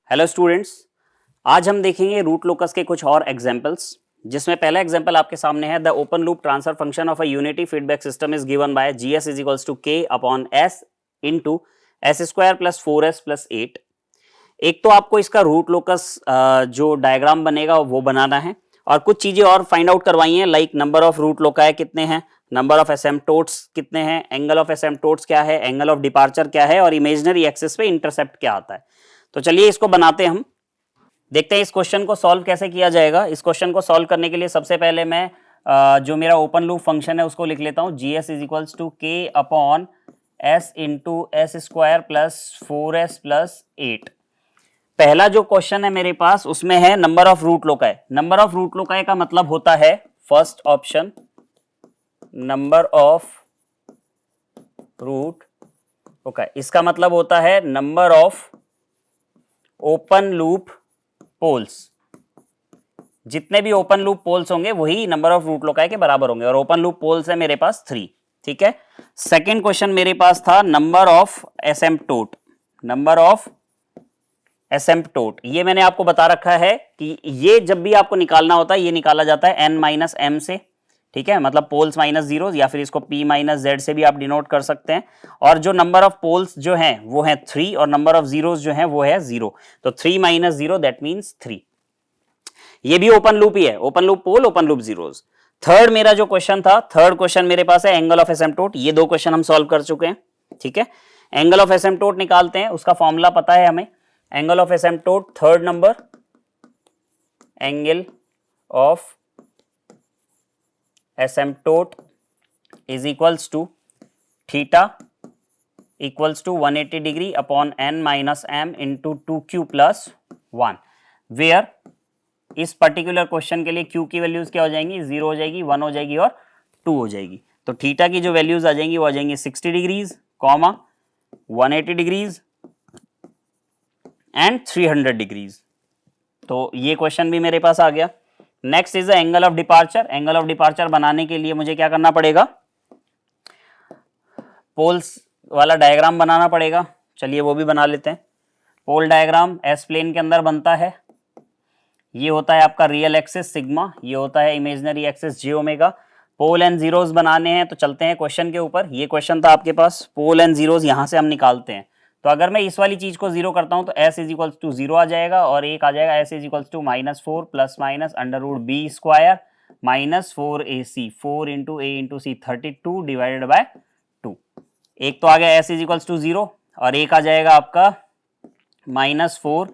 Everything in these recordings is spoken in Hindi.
हेलो स्टूडेंट्स, आज हम देखेंगे रूट लोकस के कुछ और एग्जांपल्स, जिसमें पहला एग्जांपल आपके सामने है। The open loop transfer function of a unity feedback system is given by GS is equals to K upon S into S square plus 4S plus 8। एक तो आपको इसका रूट लोकस जो डायग्राम बनेगा वो बनाना है, और कुछ चीजें और फाइंड आउट करवाई हैं, like number of root loci कितने हैं, नंबर ऑफ एसिम्पटोट्स कितने हैं, एंगल ऑफ एसिम्पटोट्स क्या है, एंगल ऑफ डिपार्चर क्या है, और इमेजिनरी एक्सिस पे इंटरसेप्ट क्या आता है। तो चलिए इसको बनाते हैं। हम देखते हैं इस क्वेश्चन को सॉल्व कैसे किया जाएगा। इस क्वेश्चन को सॉल्व करने के लिए सबसे पहले मैं जो मेरा ओपन लूप फंक्शन है उसको लिख लेता हूं। GS is equals to K upon S into S square plus 4S plus 8। पहला जो क्वेश्चन है मेरे पास उसमें है number of root loci. Number of root loci का मतलब होता है first option number of root loci, इसका मतलब होता है number of open loop poles. जितने भी ओपन लूप पोल्स होंगे वही नंबर ऑफ रूट लोकाई के बराबर होंगे, और ओपन लूप पोल्स है मेरे पास 3। ठीक है। सेकंड क्वेश्चन मेरे पास था नंबर ऑफ एसिम्पटोट। नंबर ऑफ एसिम्पटोट ये मैंने आपको बता रखा है कि ये जब भी आपको निकालना होता है ये निकाला जाता है n माइनस एम से। ठीक है, मतलब पोल्स माइनस जीरो, या फिर इसको p माइनस जेड से भी आप डिनोट कर सकते हैं। और जो नंबर ऑफ पोल्स जो हैं वो है 3, और नंबर ऑफ जीरोस जो हैं वो है 0। तो 3 माइनस 0 दैट मीन्स 3। ये भी ओपन लूप ही है, open loop pole, open loop zeros. Third मेरा जो क्वेश्चन था, थर्ड क्वेश्चन मेरे पास है एंगल ऑफ एसिम्पटोट। ये दो क्वेश्चन हम सॉल्व कर चुके हैं। ठीक है, एंगल ऑफ एसिम्पटोट निकालते हैं, उसका फॉर्मूला पता है हमें। Angle of asymptote third number, angle of asymptote is equals to theta equals to 180 degree upon n minus m into 2q plus 1, where इस पर्टिकुलर क्वेश्चन के लिए q की वैल्यूज क्या हो जाएंगी, 0 हो जाएगी, 1 हो जाएगी और 2 हो जाएगी। तो थीटा की जो वैल्यूज आ जाएंगी वो आ जाएंगी 60 डिग्रीज, 180 डिग्रीज एंड 300 डिग्रीज। तो ये क्वेश्चन भी मेरे पास आ गया। Next is the angle of departure. Angle of departure बनाने के लिए मुझे क्या करना पड़ेगा, पोल्स वाला डायग्राम बनाना पड़ेगा। चलिए वो भी बना लेते हैं। पोल डायग्राम एस प्लेन के अंदर बनता है। ये होता है आपका रियल एक्सिस सिग्मा, ये होता है imaginary axis J omega. Pole and zeros बनाने हैं, तो चलते हैं क्वेश्चन के ऊपर। ये क्वेश्चन था आपके पास, पोल एंड जीरोस यहां से हम निकालते हैं। तो अगर मैं इस वाली चीज को 0 करता हूं तो s इज इक्वल्स टू 0 आ जाएगा, और एक आ जाएगा s is equals to -4 plus minus under root B square minus 4ac, 4 into A into C 32 divided by 2। एक तो आ गया s इज इक्वल्स टू 0, और एक आ जाएगा आपका -4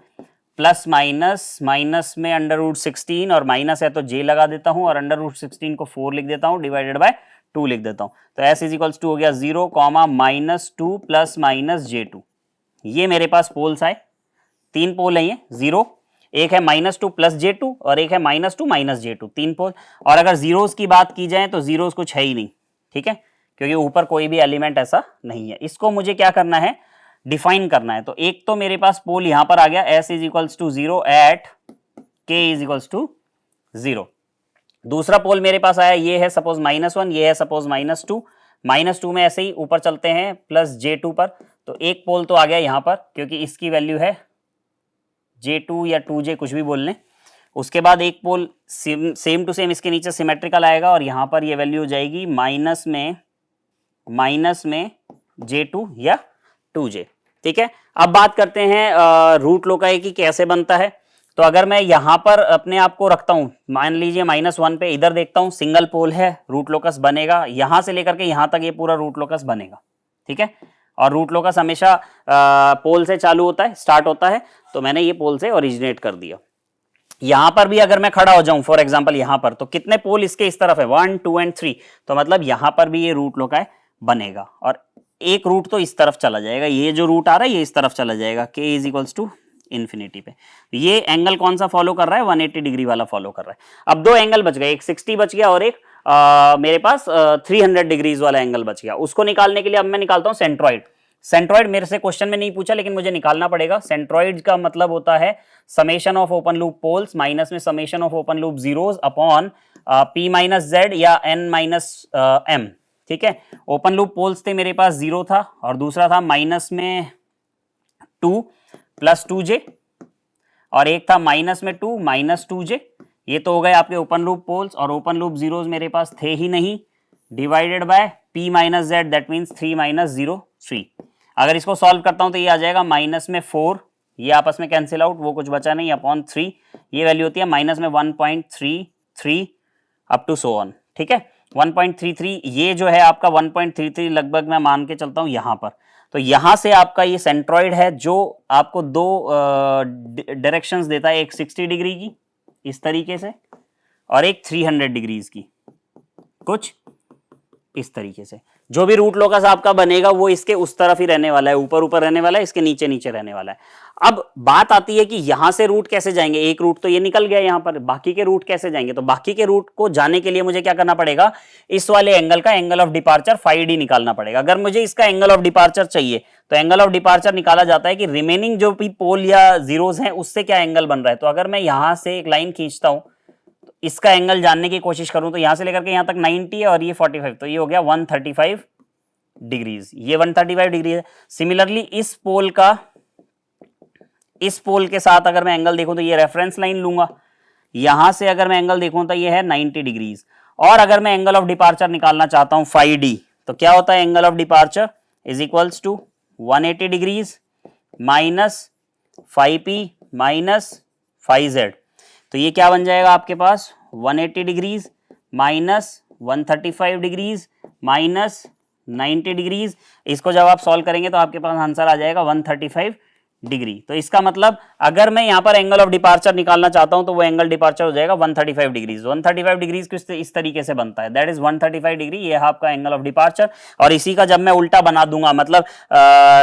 प्लस माइनस माइनस में अंडर रूट 16, और माइनस है तो j लगा देता हूं, और अंडर रूट 16 को 4 लिख देता हूं, डिवाइडेड बाय 2 लिख देता हूं। तो s इज इक्वल्स टू हो गया 0, -2 प्लस माइनस j2। ये मेरे पास पोल्स आए, 3 पोल है ये 0, एक है -2 प्लस j2 और एक है -2 माइनस j2, 3 पोल। और अगर जीरोस की बात की जाए तो जीरोस कुछ है ही नहीं। ठीक है, क्योंकि ऊपर कोई भी एलिमेंट ऐसा नहीं है। इसको मुझे क्या करना है, डिफाइन करना है। तो एक तो मेरे पास पोल यहां पर आ गया, s is equals to 0 at k is equals to 0। दूसरा पोल मेरे पास आया, ये है सपोज -1, ये है सपोज -2। -2 में ऐसे ही ऊपर चलते हैं प्लस j2 पर, तो एक पोल तो आ गया यहां पर, क्योंकि इसकी वैल्यू है j2 या 2j, कुछ भी बोल लें। उसके बाद एक पोल सेम टू सेम इसके नीचे सिमेट्रिकल आएगा, और यहां पर ये वैल्यू हो जाएगी माइनस में j2 या 2j। ठीक है, अब बात करते हैं रूट लोकाई की कैसे बनता है। तो अगर मैं यहां पर अपने आप को रखता हूं, मान लीजिए -1 पे, इधर देखता हूं सिंगल पोल है, रूट लोकस बनेगा यहां से लेकर के यहां तक, ये पूरा रूट लोकस बनेगा। ठीक है, और रूट लोकस हमेशा पोल से चालू होता है, स्टार्ट होता है, तो मैंने ये पोल से ओरिजिनेट कर दिया। यहां पर भी अगर मैं खड़ा हो जाऊं फॉर एग्जांपल यहां पर, तो कितने पोल इसके इस तरफ है, 1 2 एंड 3, तो मतलब यहां पर भी ये रूट लोकाई बनेगा। और एक रूट तो इस तरफ चला जाएगा, ये जो रूट आ रहा है ये इस तरफ चला जाएगा, k is equals to infinity पे। ये एंगल कौन सा फॉलो कर रहा है, 180 डिग्री वाला फॉलो कर रहा है। अब दो एंगल बच गए, एक 60 बच गया और एक मेरे पास 300 डिग्रीज वाला एंगल बच गया। उसको निकालने के लिए अब मैं निकालता हूं सेंट्रॉइड। सेंट्रॉइड मेरे से क्वेश्चन में नहीं पूछा, लेकिन मुझे निकालना पड़ेगा। सेंट्रॉइड का मतलब होता है summation of open loop poles minus में summation of open loop zeros upon p minus z या n माइनस m। ठीक है, ओपन लूप पोल्स थे मेरे पास 0 था, और दूसरा था -2 प्लस 2j और एक था माइनस में 2 माइनस 2j, ये तो हो गए आपके ओपन लूप पोल्स, और ओपन लूप जीरोस मेरे पास थे ही नहीं, divided by p minus Z, that means 3 minus 0 3। अगर इसको सॉल्व करता हूं तो ये आ जाएगा माइनस में 4, ये आपस में कैंसिल आउट, वो कुछ बचा नहीं, अपॉन 3, ये वैल्यू होती है माइनस में 1.33 अप टू सो ऑन, ठीक है 1.33, ये जो है आपका 1.33 लगभग मैं मान के चलता हूं यहां पर। तो यहां से आपका ये सेंट्रॉइड है जो आपको दो डायरेक्शंस देता है, एक 60 डिग्री की इस तरीके से और एक 300 डिग्रीज की कुछ इस तरीके से। जो भी रूट लोकस आपका बनेगा वो इसके उस तरफ ही रहने वाला है, ऊपर ऊपर रहने वाला है, इसके नीचे नीचे रहने वाला है। अब बात आती है कि यहां से रूट कैसे जाएंगे, एक रूट तो ये निकल गया यहां पर, बाकी के रूट कैसे जाएंगे। तो बाकी के रूट को जाने के लिए मुझे क्या करना पड़ेगा, इस वाले एंगल का एंगल ऑफ डिपार्चर φd निकालना पड़ेगा। अगर मुझे इसका एंगल ऑफ डिपार्चर चाहिए तो एंगल ऑफ डिपार्चर निकाला जाता है कि रिमेनिंग जो भी पोल या जीरोस हैं उससे क्या एंगल बन रहा है। तो अगर मैं यहां से एक लाइन खींचता हूं, इसका एंगल जानने की कोशिश करूं तो यहां से लेकर के यहां तक 90 है और ये 45, तो ये हो गया 135 डिग्रीज, ये 135 डिग्री है। सिमिलरली इस पोल के साथ अगर मैं एंगल देखूं तो ये रेफरेंस लाइन लूंगा, यहां से अगर मैं एंगल देखूं तो ये है 90 डिग्रीज। और अगर मैं एंगल ऑफ डिपार्चर निकालना चाहता हूं φd, तो क्या होता है angle of departure is equals to 180 degrees minus φp minus φz। तो ये क्या बन जाएगा आपके पास 180 degrees minus 135 degrees minus 90 degrees. इसको जब आप सॉल्व करेंगे तो आपके पास आंसर आ जाएगा 135 डिग्री। तो इसका मतलब अगर मैं यहां पर एंगल ऑफ डिपार्चर निकालना चाहता हूं तो वो एंगल डिपार्चर हो जाएगा 135 डिग्रीज। 135 डिग्रीज किस इस तरीके से बनता है, दैट इज 135 डिग्री, ये है आपका एंगल ऑफ डिपार्चर। और इसी का जब मैं उल्टा बना दूंगा, मतलब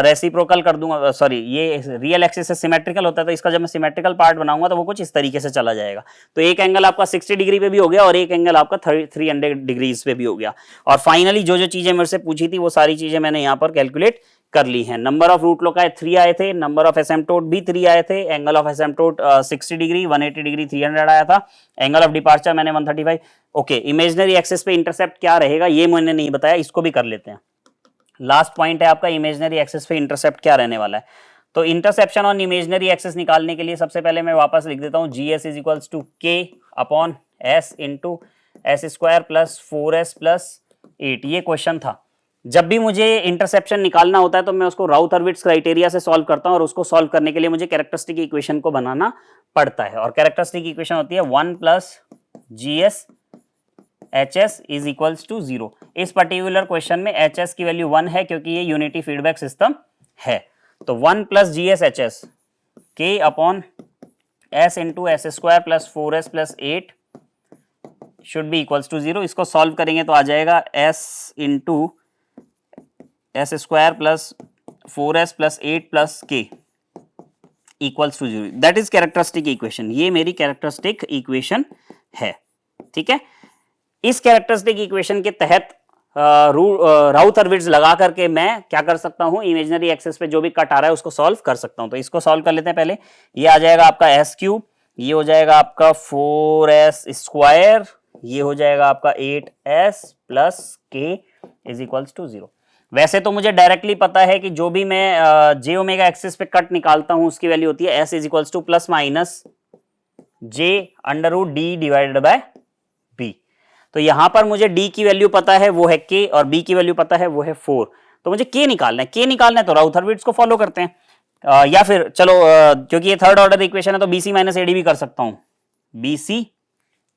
रेसिप्रोकल कर दूंगा, सॉरी ये रियल एक्सिस से सिमेट्रिकल होता है, तो इसका जब मैं सिमेट्रिकल पार्ट बनाऊंगा तो वो कुछ इस तरीके से चला जाएगा। तो एक एंगल आपका 60 डिग्री पे भी हो गया और एक एंगल आपका 300 डिग्रीज पे भी हो गया। और फाइनली जो जो चीजें मेरे से पूछी थी वो सारी चीजें मैंने यहाँ पर कैलकुलेट कर ली हैं। नंबर ऑफ रूट लोकाई 3 आए थे, नंबर ऑफ एसिम्पटोट भी 3 आए थे, एंगल ऑफ एसिम्पटोट 60 डिग्री, 180 डिग्री, 300 आया था, एंगल ऑफ डिपार्चर मैंने 135। ओके, इमेजिनरी एक्सिस पे इंटरसेप्ट क्या रहेगा ये मैंने नहीं बताया, इसको भी कर लेते हैं। लास्ट पॉइंट है आपका इमेजिनरी एक्सिस पे इंटरसेप्ट क्या रहने वाला है। तो इंटरसेप्शन ऑन इमेजिनरी एक्सिस निकालने के लिए सबसे पहले मैं वापस लिख देता हूँ GS is equals to K upon S into S square plus 4S plus 8। ये क्वेश्चन था। जब भी मुझे इंटरसेप्शन निकालना होता है तो मैं उसको राउथ-हर्विट्ज़ क्राइटेरिया से सॉल्व करता हूं और उसको सॉल्व करने के लिए मुझे कैरेक्टरिस्टिक इक्वेशन को बनाना पड़ता है। और कैरेक्टरिस्टिक इक्वेशन होती है 1 plus GS HS is equals to 0। इस पर्टिकुलर क्वेश्चन में HS की वैल्यू 1 है क्योंकि ये यूनिटी फीडबैक सिस्टम है। तो 1 plus GS HS K upon S into S square plus 4S plus 8 should be equals to 0। इसको सॉल्व करेंगे तो आ जाएगा S into S square plus 4S plus 8 plus K equals to 0। That is characteristic equation. ये मेरी कैरेक्टरिस्टिक इक्वेशन है, ठीक है। इस कैरेक्टरिस्टिक इक्वेशन के तहत राउथ-हर्विट्ज़ लगा करके मैं क्या कर सकता हूं, इमेजिनरी एक्सिस पे जो भी कट आ रहा है उसको सॉल्व कर सकता हूं। तो इसको सॉल्व कर लेते हैं पहले। ये आ जाएगा आपका S क्यूब, ये हो जाएगा आपका 4S स्क्वायर, ये हो जाएगा आपका 8S plus K is equals to 0। वैसे तो मुझे डायरेक्टली पता है कि जो भी मैं जे ओमेगा एक्सिस पे कट निकालता हूं उसकी वैल्यू होती है S is equals to plus minus J under root D divided by B। तो यहां पर मुझे D की वैल्यू पता है वो है K और B की वैल्यू पता है वो है 4। तो मुझे K निकालना है, K निकालना है तो राउथ-हर्विट्ज़ को फॉलो करते हैं। या फिर चलो क्योंकि ये थर्ड ऑर्डर इक्वेशन है तो BC माइनस AD भी कर सकता हूं, BC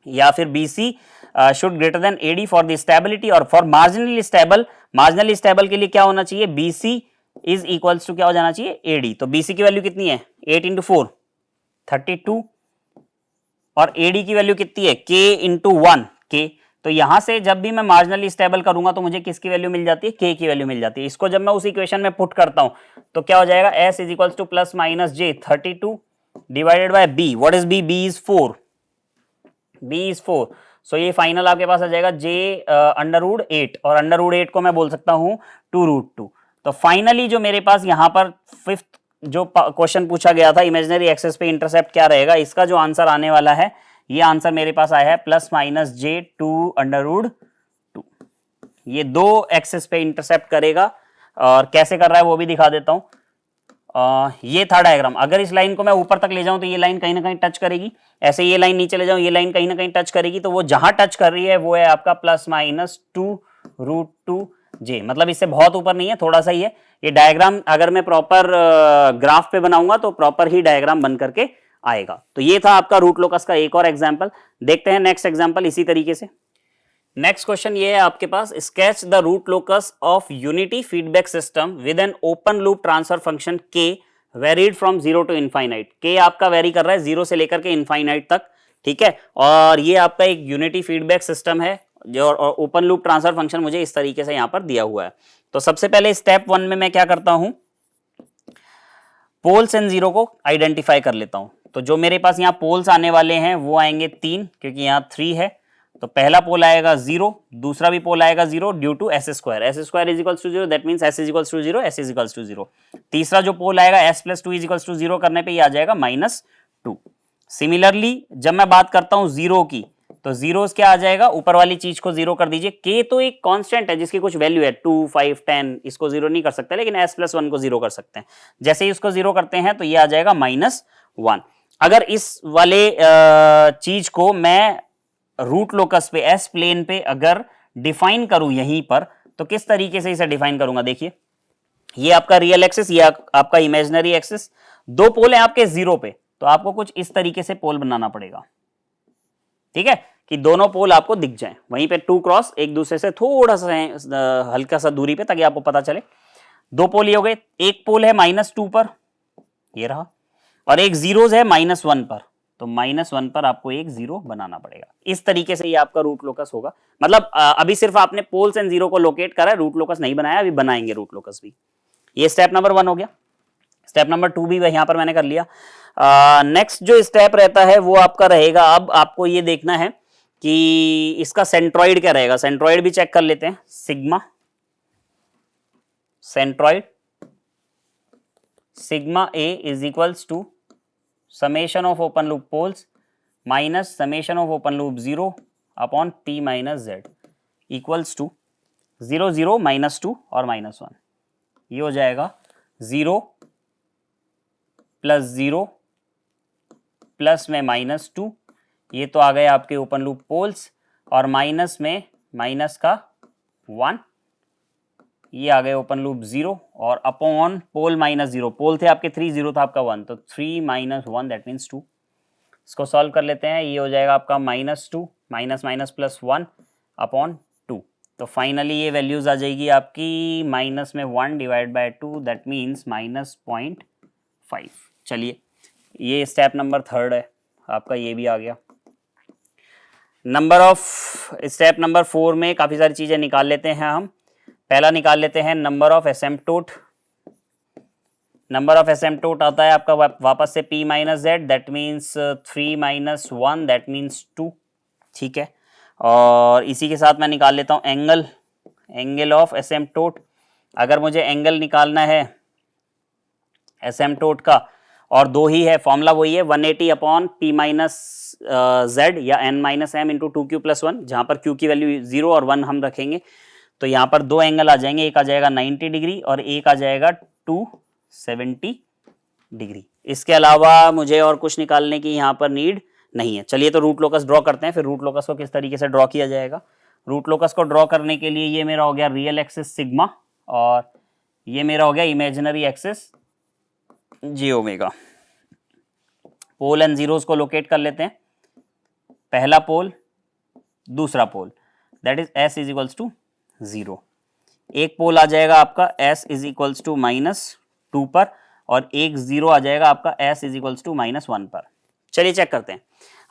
या फिर BC should greater than AD for the stability और for marginally stable. Marginally stable के लिए क्या होना चाहिए, BC इज इक्वल्स टू क्या हो जाना चाहिए AD। तो BC की वैल्यू कितनी है 8 इंटू 4 32 और AD की वैल्यू कितनी है K इंटू 1 K। तो यहां से जब भी मैं मार्जिनली स्टेबल करूंगा तो मुझे किसकी वैल्यू मिल जाती है, K की वैल्यू मिल जाती है। इसको जब मैं उस इक्वेशन में पुट करता हूं तो क्या हो जाएगा S is equals to plus minus J 32 divided by B। What is B, B is 4, B is 4। सो ये फाइनल आपके पास आ जाएगा J अंडर रूट 8 और अंडर रूट 8 को मैं बोल सकता हूं 2 रूट 2। तो फाइनली जो मेरे पास यहां पर फिफ्थ जो क्वेश्चन पूछा गया था इमेजिनरी एक्सिस पे इंटरसेप्ट क्या रहेगा, इसका जो आंसर आने वाला है ये आंसर मेरे पास आया है plus minus J 2 under root 2। ये दो एक्सिस पे इंटरसेप्ट करेगा और कैसे कर रहा है वो भी दिखा देता हूं। ये था डायग्राम। अगर इस लाइन को मैं ऊपर तक ले जाऊं तो ये लाइन कहीं ना कहीं टच करेगी, ऐसे ये लाइन नीचे ले जाऊं ये लाइन कहीं ना कहीं टच करेगी, तो वो जहां टच कर रही है वो है आपका +-2√2j, मतलब इससे बहुत ऊपर नहीं है, थोड़ा सा ही है। ये डायग्राम अगर मैं प्रॉपर ग्राफ पे बनाऊंगा तो प्रॉपर ही डायग्राम बन करके आएगा। तो ये था आपका रूट लोकस का एक और एग्जाम्पल। देखते हैं नेक्स्ट एग्जाम्पल इसी तरीके से। नेक्स्ट क्वेश्चन ये है आपके पास, sketch the root locus of unity feedback system with an open loop transfer function k varied from 0 to infinite. K आपका वेरी कर रहा है 0 से लेकर के इनफाइनाइट तक, ठीक है, और ये आपका एक यूनिटी फीडबैक सिस्टम है जो ओपन लूप ट्रांसफर फंक्शन मुझे इस तरीके से यहां पर दिया हुआ है। तो सबसे पहले स्टेप 1 में मैं क्या करता हूं, पोल्स एंड जीरो को आइडेंटिफाई कर लेता हूं। तो जो मेरे पास यहाँ पोल्स आने वाले हैं वो आएंगे 3, क्योंकि यहाँ 3 है, तो पहला पोल आएगा 0, दूसरा भी पोल आएगा 0 due to s square, s square is equals to 0, that means s is equals to 0, s is equals to 0। तीसरा जो पोल आएगा s plus 2 is equals to 0 करने पे ये आ जाएगा -2। सिमिलरली जब मैं बात करता हूं 0 की, तो जीरोस क्या आ जाएगा, ऊपर वाली चीज को 0 कर दीजिए। k तो एक कांस्टेंट है जिसकी कुछ वैल्यू है 2, 5, 10, इसको 0 नहीं कर सकते, लेकिन s प्लस 1 को 0 कर सकते हैं। जैसे ही इसको 0 करते हैं तो ये आ जाएगा -1। अगर इस वाले चीज को मैं रूट लोकस पे एस प्लेन पे अगर डिफाइन करूं यहीं पर, तो किस तरीके से इसे डिफाइन करूंगा, देखिए ये आपका रियल एक्सिस, ये आपका इमेजिनरी एक्सिस, दो पोल है आपके 0 पे, तो आपको कुछ इस तरीके से पोल बनाना पड़ेगा, ठीक है, कि दोनों पोल आपको दिख जाएं वहीं पे 2 क्रॉस एक दूसरे से थोड़ा सा हल्का सा दूरी पे, ताकि आपको पता चले। दो पोल ये हो गए, एक पोल है -2 पर, ये रहा, और एक जीरोस है -1 पर, तो -1 पर आपको एक 0 बनाना पड़ेगा। इस तरीके से ये आपका रूट लोकस होगा। मतलब अभी सिर्फ आपने पोल्स एंड 0 को लोकेट करा है, रूट लोकस नहीं बनाया, अभी बनाएंगे रूट लोकस भी। ये स्टेप नंबर 1 हो गया। स्टेप नंबर 2 भी यहां पर मैंने कर लिया। नेक्स्ट जो स्टेप रहता है वो आपका रहेगा, अब आपको ये देखना है कि इसका सेंट्रॉइड क्या रहेगा। सेंट्रॉइड भी चेक कर लेते हैं। Sigma centroid, sigma A is equals to summation of open loop poles minus summation of open loop 0 upon p minus z equals to 0, 0, -2 और -1। ये हो जाएगा 0 + 0 प्लस में -2, ये तो आ गए आपके ओपन लूप पोल्स, और माइनस में माइनस का 1, ये आ गए ओपन लूप 0, और अपॉन पोल -0, पोल थे आपके 3, 0 था आपका 1, तो 3 - 1 दैट मीन्स 2। इसको सॉल्व कर लेते हैं, ये हो जाएगा आपका -2 माइनस प्लस 1 अपॉन 2। तो फाइनली ये वैल्यूज आ जाएगी आपकी माइनस में 1 डिवाइड बाय 2 दैट मीन्स -0.5। चलिए ये स्टेप नंबर 3 है आपका, ये भी आ गया। स्टेप नंबर 4 में काफ़ी सारी चीज़ें निकाल लेते हैं हम। पहला निकाल लेते हैं नंबर ऑफ एसिम्पटोट। नंबर ऑफ एसिम्पटोट आता है आपका वापस से p minus Z, that means 3 - 1 that means 2, ठीक है। और इसी के साथ मैं निकाल लेता हूँ एंगल ऑफ एसिम्पटोट। अगर मुझे एंगल निकालना है एसिम्पटोट का, और दो ही है, फॉर्मूला वही है 180 अपॉन p माइनस जेड या n minus m into 2q + 1, जहाँ पर q की वैल्यू 0 और 1 हम रखेंगे। तो यहाँ पर दो एंगल आ जाएंगे, एक आ जाएगा 90 डिग्री और एक आ जाएगा 270 डिग्री। इसके अलावा मुझे और कुछ निकालने की यहाँ पर नीड नहीं है। चलिए तो रूट लोकस ड्रॉ करते हैं, फिर रूट लोकस को किस तरीके से ड्रॉ किया जाएगा। रूट लोकस को ड्रॉ करने के लिए ये मेरा हो गया रियल एक्सिस सिग्मा, और ये मेरा हो गया imaginary axis J omega. Pole and zeros को लोकेट कर लेते हैं। पहला पोल, दूसरा pole, that is s is equals to 0। एक पोल आ जाएगा आपका s इज इक्वल्स टू -2 पर, और एक 0 आ जाएगा आपका s इज इक्वल्स टू -1 पर। चलिए चेक करते हैं।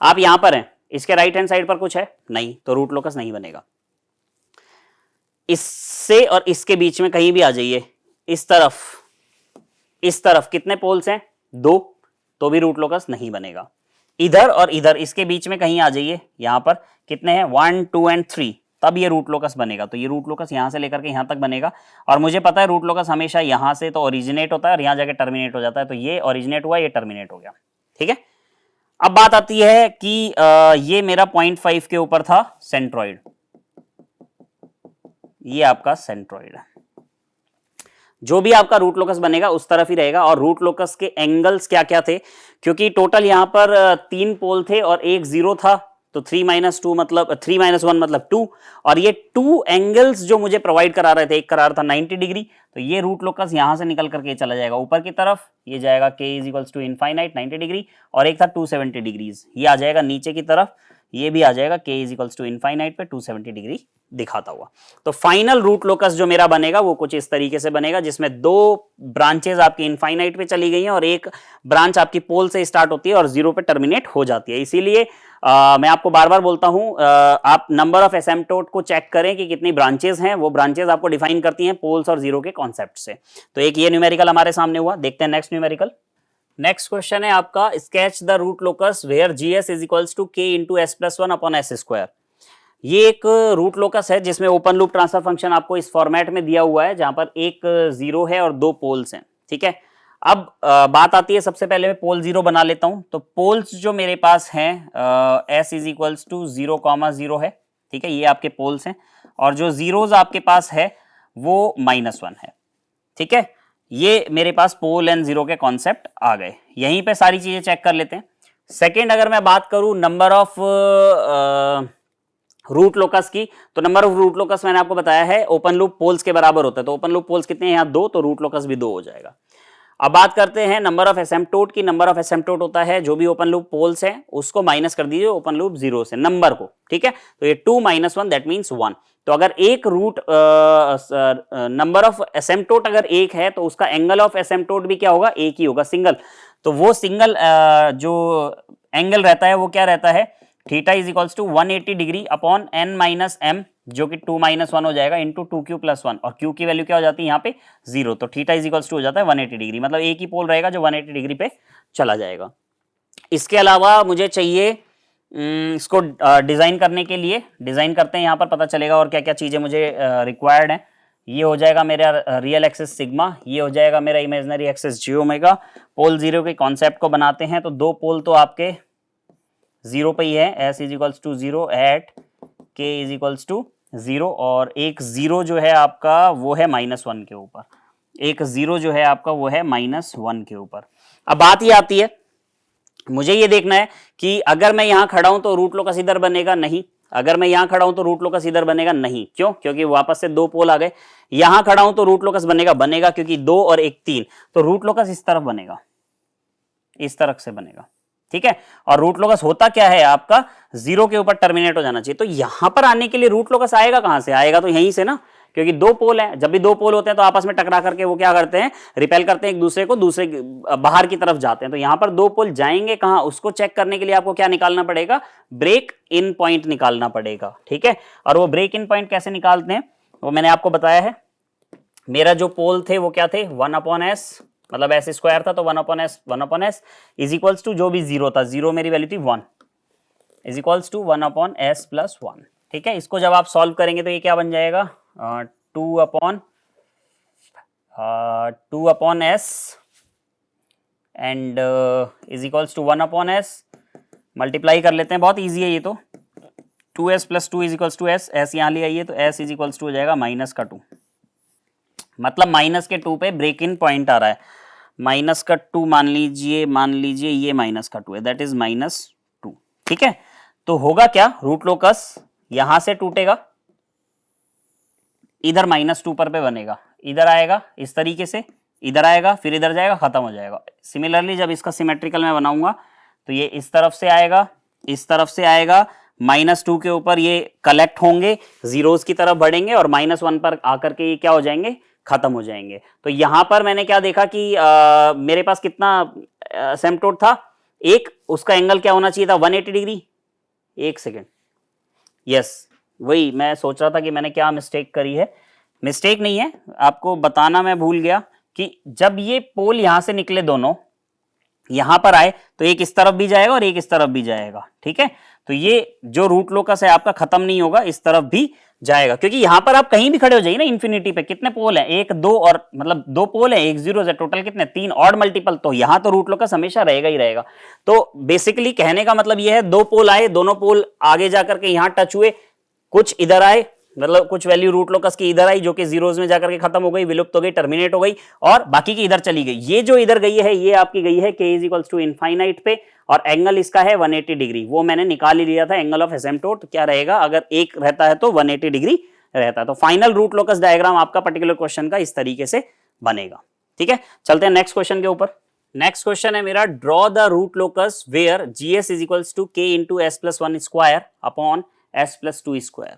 आप यहां पर हैं, इसके राइट हैंड साइड पर कुछ है नहीं, तो रूट लोकस नहीं बनेगा। इससे और इसके बीच में कहीं भी आ जाइए, इस तरफ कितने पोल्स हैं, 2, तो भी रूट लोकस नहीं बनेगा। इधर और इधर इसके बीच में कहीं आ जाइए, यहां पर कितने हैं, 1, 2 एंड 3, तब ये रूट लोकस बनेगा। तो ये रूट लोकस यहां से लेकर के यहां तक बनेगा, और मुझे पता है रूट लोकस हमेशा यहां से तो ओरिजिनेट होता है और यहां जाके टर्मिनेट हो जाता है। तो ये ओरिजिनेट हुआ, ये टर्मिनेट हो गया, ठीक है। अब बात आती है कि ये मेरा 0.5 के ऊपर था सेंट्रॉइड, ये आपका सेंट्रॉइड है। जो भी आपका रूट लोकस बनेगा उस तरफ ही रहेगा। और रूट लोकस के एंगल्स क्या क्या थे, क्योंकि टोटल यहां पर 3 पोल थे और एक 0 था, तो 3 - 2 मतलब 3 - 1 मतलब 2, और ये 2 एंगल्स जो मुझे प्रोवाइड करा रहे थे, एक करा रहा था 90 डिग्री, तो ये रूट लोकस यहां से निकल करके चला जाएगा ऊपर की तरफ, ये जाएगा k = इनफाइनाइट 90 डिग्री, और एक था 270 डिग्रीज, ये आ जाएगा नीचे की तरफ, ये भी आ जाएगा k = इनफाइनाइट पे 270 डिग्री दिखाता हुआ। तो फाइनल रूट लोकस जो मेरा बनेगा वो कुछ इस तरीके से बनेगा, जिसमें 2 ब्रांचेज आपकी इनफाइनाइट पे चली गई हैं और एक ब्रांच आपकी पोल से स्टार्ट होती है और 0 पे टर्मिनेट हो जाती है। इसीलिए मैं आपको बार बार बोलता हूं, आप नंबर ऑफ एसिम्पटोट को चेक करें कि कितनी ब्रांचेज हैं, वो ब्रांचेज आपको डिफाइन करती हैं पोल्स और 0 के कॉन्सेप्ट से। तो एक ये न्यूमेरिकल हमारे सामने हुआ, देखते हैं नेक्स्ट न्यूमेरिकल। नेक्स्ट क्वेश्चन है आपका, sketch the root locus where GS = k × s+1/s²। ये एक रूट लोकस है जिसमें ओपन लूप ट्रांसफर फंक्शन आपको इस फॉर्मेट में दिया हुआ है, जहां पर एक 0 है और 2 पोल्स हैं, ठीक है। अब बात आती है, सबसे पहले मैं पोल 0 बना लेता हूं। तो पोल्स जो मेरे पास हैं s = 0, 0 है, ठीक है, ये आपके पोल्स हैं, और जो जीरोज आपके पास है वो -1 है, ठीक है। ये मेरे पास पोल एंड 0 के कॉन्सेप्ट आ गए, यहीं पे सारी चीजें चेक कर लेते हैं। सेकेंड, अगर मैं बात करूं नंबर ऑफ रूट लोकस की, तो नंबर ऑफ रूट लोकस मैंने आपको बताया है ओपन लूप पोल्स के बराबर होता है, तो ओपन लूप पोल्स कितने हैं यहाँ 2, तो रूट लोकस भी 2 हो जाएगा। अब बात करते हैं नंबर ऑफ एसिम्पटोट की। नंबर ऑफ एसिम्पटोट होता है जो भी ओपन लूप पोल्स हैं उसको माइनस कर दीजिए ओपन लूप 0 से, नंबर को, ठीक है। तो ये 2 - 1 दैट मीन्स 1। तो अगर एक रूट नंबर ऑफ एसिम्पटोट अगर एक है तो उसका एंगल ऑफ एसिम्पटोट भी क्या होगा, एक ही होगा, सिंगल। तो वो सिंगल जो एंगल रहता है वो क्या रहता है, theta = 180 degree upon n - m, जो कि 2 - 1 हो जाएगा इंटू 2q + 1, और q की वैल्यू क्या हो जाती है यहाँ पे 0, तो थीटा = हो जाता है 180 डिग्री, मतलब एक ही पोल रहेगा जो 180 डिग्री पे चला जाएगा। इसके अलावा मुझे चाहिए इसको डिजाइन करने के लिए, डिजाइन करते हैं, यहाँ पर पता चलेगा और क्या क्या चीजें मुझे रिक्वायर्ड हैं। ये हो जाएगा मेरा रियल एक्सिस सिग्मा, ये हो जाएगा मेरा इमेजिनरी एक्सिस j ओमेगा। पोल 0 के कॉन्सेप्ट को बनाते हैं, तो 2 पोल तो आपके 0 पे ही है, s = 0 एट k = 0, और एक 0 जो है आपका वो है -1 के ऊपर, एक 0 जो है आपका वो है -1 के ऊपर। अब बात ये आती है, मुझे ये देखना है कि अगर मैं यहां खड़ा हूं तो रूट लोकस इधर बनेगा, नहीं। अगर मैं यहां खड़ा हूं तो रूट लोकस इधर बनेगा, नहीं। क्यों? क्योंकि वापस से 2 पोल आ गए। यहां खड़ा हूं तो रूट लोकस बनेगा क्योंकि 2 और 1 3, तो रूट लोकस इस तरफ बनेगा, इस तरफ से बनेगा, ठीक है। और रूट लोकस होता क्या है आपका, 0 के ऊपर टर्मिनेट हो जाना चाहिए। तो यहां पर आने के लिए रूट लोकस आएगा कहां से, आएगा तो यहीं से ना, क्योंकि 2 पोल हैं। जब भी 2 पोल होते हैं तो आपस में टकरा करके वो क्या करते हैं, रिपेल करते हैं एक दूसरे को, दूसरे बाहर की तरफ जाते हैं। तो यहां पर 2 पोल जाएंगे कहां, उसको चेक करने के लिए आपको क्या निकालना पड़ेगा, ब्रेक इन पॉइंट निकालना पड़ेगा, ठीक है। और वो ब्रेक इन पॉइंट कैसे निकालते हैं वो मैंने आपको बताया है। मेरा जो पोल थे वो क्या थे, 1/s, मतलब s² था, तो 1/s इज इक्वल्स टू जो भी 0 था, 0 मेरी वैल्यू थी 1, इज इक्वल्स टू 1/s + 1, ठीक है। इसको जब आप सॉल्व करेंगे तो ये क्या बन जाएगा, 2/s and is equals to 1/s, multiply कर लेते हैं, बहुत ईजी है ये तो। 2s + 2 is equals to s, s यहाँ ले आइए तो s इज इक्वल्स टू हो जाएगा -2, मतलब -2 पे ब्रेक इन पॉइंट आ रहा है। -2 मान लीजिए ये -2 है, दैट इज -2, ठीक है। तो होगा क्या, रूट लोकस यहां से टूटेगा, इधर -2 पर पे बनेगा, इधर आएगा इस तरीके से, इधर आएगा, फिर इधर जाएगा, खत्म हो जाएगा। सिमिलरली जब इसका सिमेट्रिकल मैं बनाऊंगा तो ये इस तरफ से आएगा, इस तरफ से आएगा, -2 के ऊपर ये कलेक्ट होंगे, जीरोस की तरफ बढ़ेंगे और -1 पर आकर के ये क्या हो जाएंगे, खत्म हो जाएंगे। तो यहां पर मैंने क्या देखा कि मेरे पास कितना एसिम्पटोट था, एक, उसका एंगल क्या होना चाहिए था, 180 डिग्री। एक सेकेंड, यस, वही मैं सोच रहा था कि मैंने क्या मिस्टेक करी है। मिस्टेक नहीं है, आपको बताना मैं भूल गया कि जब ये पोल यहां से निकले दोनों, यहां पर आए तो एक इस तरफ भी जाएगा और एक इस तरफ भी जाएगा, ठीक है। तो ये जो रूट लोकस है आपका खत्म नहीं होगा, इस तरफ भी जाएगा, क्योंकि यहां पर आप कहीं भी खड़े हो जाइए ना, इन्फिनिटी पे कितने पोल हैं, 1 2 और मतलब 2 पोल हैं, 1 0 है, टोटल कितने, 3 ऑड मल्टीपल, तो यहां तो रूट लोकस हमेशा रहेगा ही रहेगा। तो बेसिकली कहने का मतलब यह है, 2 पोल आए, दोनों पोल आगे जाकर के यहां टच हुए, कुछ इधर आए, मतलब कुछ वैल्यू रूट लोकस की इधर आई जो कि जीरोज में जाकर के खत्म हो गई, विलुप्त हो गई, टर्मिनेट हो गई, और बाकी की इधर चली गई। ये जो इधर गई है ये आपकी गई है k is equals to infinite पे, और एंगल इसका है 180 डिग्री। वो मैंने निकाल ही लिया था, एंगल ऑफ एसिम्पटोट क्या रहेगा, अगर एक रहता है तो 180 डिग्री रहता है। तो फाइनल रूट लोकस डायग्राम आपका पर्टिकुलर क्वेश्चन का इस तरीके से बनेगा। ठीक है, चलते हैं नेक्स्ट क्वेश्चन के ऊपर। नेक्स्ट क्वेश्चन है मेरा, draw the root locus where G s is equals to k into s plus 1 square upon s plus 2 square.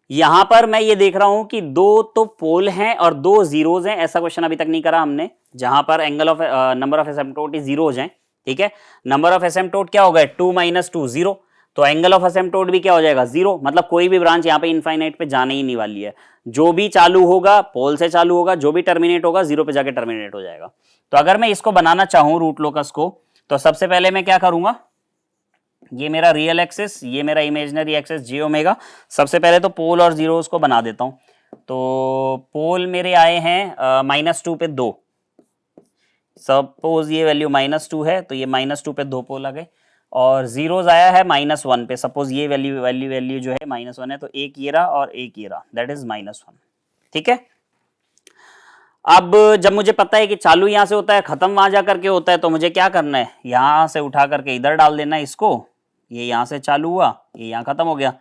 यहां पर मैं ये देख रहा हूं कि दो तो पोल हैं और दो जीरोज हैं। ऐसा क्वेश्चन अभी तक नहीं करा हमने जहां पर angle of number of asymptote zeros हैं। ठीक है, नंबर ऑफ एसिम्पटोट क्या हो गए 2 - 2 0, तो एंगल ऑफ एसिम्पटोट भी क्या हो जाएगा 0। मतलब कोई भी ब्रांच यहाँ पे इनफाइनाइट पे जाने ही नहीं वाली है। जो भी चालू होगा पोल से चालू होगा, जो भी टर्मिनेट होगा 0 पे जाके टर्मिनेट हो जाएगा। तो अगर मैं इसको बनाना चाहूं रूट लोकस को, तो सबसे पहले मैं क्या करूंगा, ये मेरा रियल एक्सिस, ये मेरा इमेजिनरी एक्सिस जे ओमेगा। सबसे पहले तो पोल और जीरोस को बना देता हूं। तो पोल मेरे आए हैं -2 पे 2। सपोज ये वैल्यू -2 है तो ये -2 पे 2 पोल आ गए, और जीरोस आया है -1 पे। सपोज ये वैल्यू जो है -1 है, तो एक ये रहा और एक ये रहा, दैट इज -1। ठीक है, अब जब मुझे पता है कि चालू यहां से होता है खत्म वहां जा करके होता है, तो मुझे क्या करना है, यहां से उठा करके इधर डाल देना है इसको। ये यहां से चालू हुआ, ये यहां खत्म हो गया,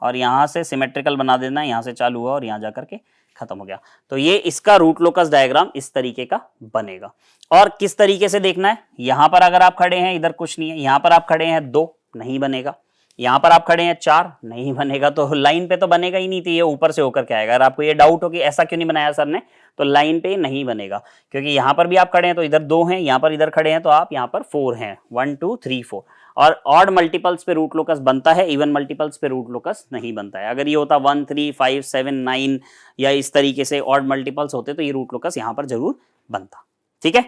और यहां से सिमेट्रिकल बना देना है, यहां से चालू हुआ और यहां जा करके खत्म हो गया। तो ये इसका रूट लोकस डायग्राम इस तरीके का बनेगा। और किस तरीके से देखना है, यहां पर अगर आप खड़े हैं इधर कुछ नहीं है, यहां पर आप खड़े हैं 2 नहीं बनेगा, यहां पर आप खड़े हैं 4 नहीं बनेगा, तो लाइन पे तो बनेगा ही नहीं, तो ये ऊपर से होकर के आएगा। अगर आपको ये डाउट हो कि ऐसा क्यों नहीं बनाया सर ने, तो लाइन पे नहीं बनेगा, क्योंकि यहां पर भी आप खड़े हैं तो इधर 2 हैं, यहां पर इधर खड़े हैं तो आप यहां पर 4 हैं, 1 2 3 4। और ऑड मल्टीपल्स पे रूट लोकस बनता है, इवन मल्टीपल्स पे रूट लोकस नहीं बनता है। अगर ये होता 1 3 5 7 9 या इस तरीके से ऑड मल्टीपल्स होते तो ये रूट लोकस यहां पर जरूर बनता। ठीक है,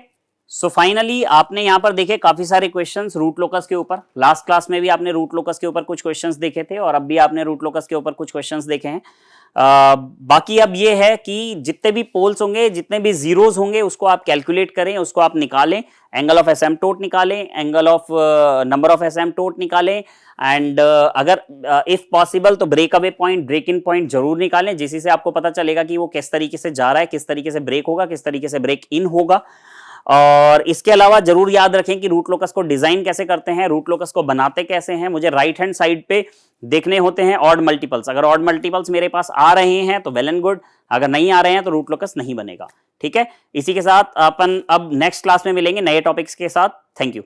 सो फाइनली आपने यहां पर देखे काफी सारे क्वेश्चंस रूट लोकस के ऊपर। लास्ट क्लास में भी आपने रूट लोकस के ऊपर कुछ क्वेश्चंस देखे थे, और अब भी आपने रूट लोकस के ऊपर कुछ क्वेश्चंस देखे हैं। बाकी अब ये है कि जितने भी पोल्स होंगे, जितने भी जीरोस होंगे, उसको आप कैलकुलेट करें, उसको आप निकालें, एंगल ऑफ एसिम्पटोट निकालें, angle of number of asymptote निकालें, एंड अगर इफ पॉसिबल तो break away point, break in point जरूर निकालें, जिससे से आपको पता चलेगा कि वो किस तरीके से जा रहा है, किस तरीके से ब्रेक होगा, किस तरीके से ब्रेक इन होगा। और इसके अलावा जरूर याद रखें कि रूट लोकस को डिजाइन कैसे करते हैं, रूट लोकस को बनाते कैसे हैं। मुझे राइट हैंड साइड पे देखने होते हैं ऑड मल्टीपल्स। अगर ऑड मल्टीपल्स मेरे पास आ रहे हैं तो वेल एंड गुड, अगर नहीं आ रहे हैं तो रूट लोकस नहीं बनेगा। ठीक है, इसी के साथ अपन अब नेक्स्ट क्लास में मिलेंगे नए टॉपिक्स के साथ। Thank you.